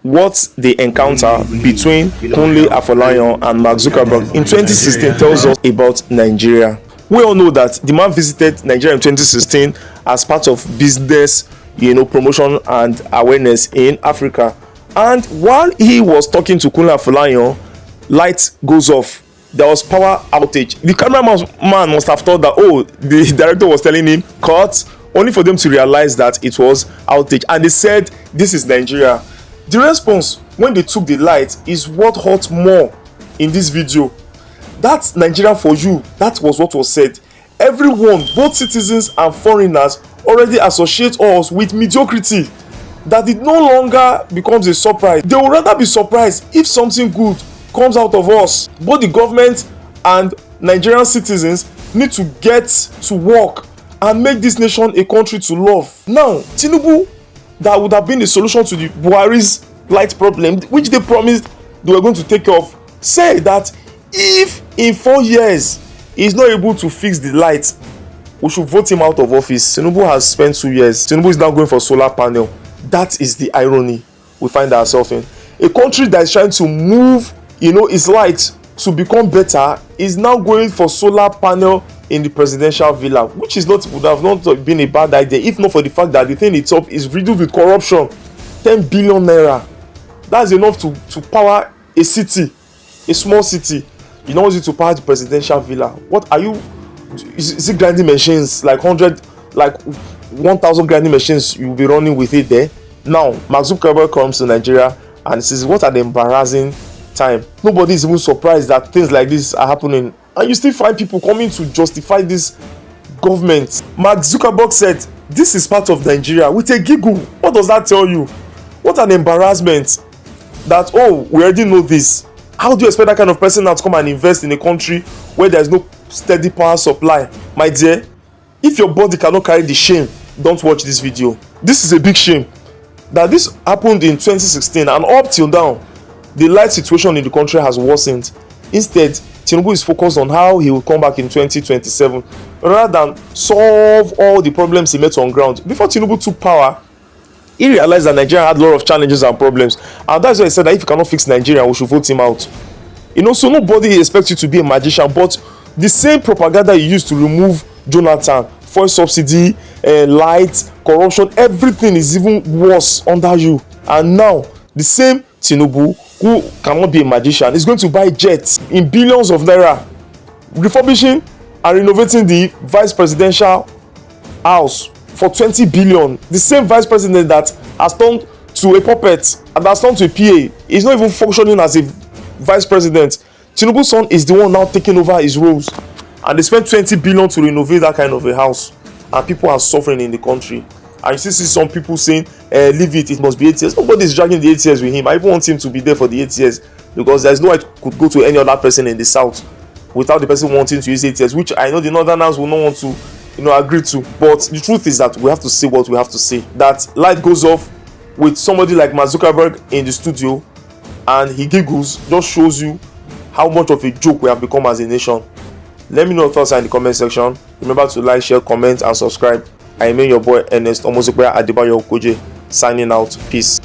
What the encounter between Kunle Afolayan and Mark Zuckerberg in 2016 tells us about Nigeria. We all know that the man visited Nigeria in 2016 as part of business, promotion and awareness in Africa. And while he was talking to Kunle Afolayan, light goes off. There was power outage. The cameraman must have thought that, the director was telling him cut, only for them to realize that it was outage. And they said, this is Nigeria. The response when they took the light is what hurt more in this video. That's Nigeria for you. That was what was said. Everyone, both citizens and foreigners, already associate us with mediocrity. That it no longer becomes a surprise. They would rather be surprised if something good comes out of us. Both the government and Nigerian citizens need to get to work and make this nation a country to love. Now, Tinubu, that would have been the solution to the Buhari's light problem, which they promised they were going to take care of, say that if in 4 years he's not able to fix the light, we should vote him out of office. Tinubu has spent 2 years. Tinubu is now going for solar panel. That is the irony we find ourselves in. A country that is trying to move, its light to become better is now going for solar panel in the presidential villa, which would have not been a bad idea if not for the fact that the thing itself is riddled with corruption. 10 billion naira. That's enough to power a city, a small city. You don't use it to power the presidential villa. What are you? Is it grinding machines like 1,000 grinding machines you'll be running with it there? Now, Mark Zuckerberg comes to Nigeria and says, what an embarrassing time. Nobody is even surprised that things like this are happening. And you still find people coming to justify this government. Mark Zuckerberg said, this is part of Nigeria with a giggle. What does that tell you? What an embarrassment. That, we already know this. How do you expect that kind of person now to come and invest in a country where there is no steady power supply? My dear, if your body cannot carry the shame, don't watch this video. This is a big shame. That this happened in 2016 and up till now, the light situation in the country has worsened. Instead, Tinubu is focused on how he will come back in 2027 rather than solve all the problems he met on ground. Before Tinubu took power, he realized that Nigeria had a lot of challenges and problems, and that's why he said that if he cannot fix Nigeria, we should vote him out. So nobody expects you to be a magician, but the same propaganda you used to remove Jonathan, fuel subsidy, light, corruption, everything is even worse under you. And now the same Tinubu, who cannot be a magician, is going to buy jets in billions of naira, refurbishing and renovating the vice presidential house for 20 billion. The same vice president that has turned to a puppet and has turned to a PA is not even functioning as a vice president. Tinubu's son is the one now taking over his roles, and they spent 20 billion to renovate that kind of a house, and people are suffering in the country. And you still see some people saying, leave it must be 8 years. Nobody is dragging the 8 years with him. I even want him to be there for the 8 years, because there's no way it could go to any other person in the south without the person wanting to use 8 years, which I know the northerners will not want to agree to. But the truth is that we have to say what we have to say. That light goes off with somebody like Mark Zuckerberg in the studio and he giggles, just shows you how much of a joke we have become as a nation. Let me know your thoughts in the comment section. Remember to like, share, comment and subscribe. I remain your boy Ernest Omozokwe Adebayo Okoje, signing out. Peace.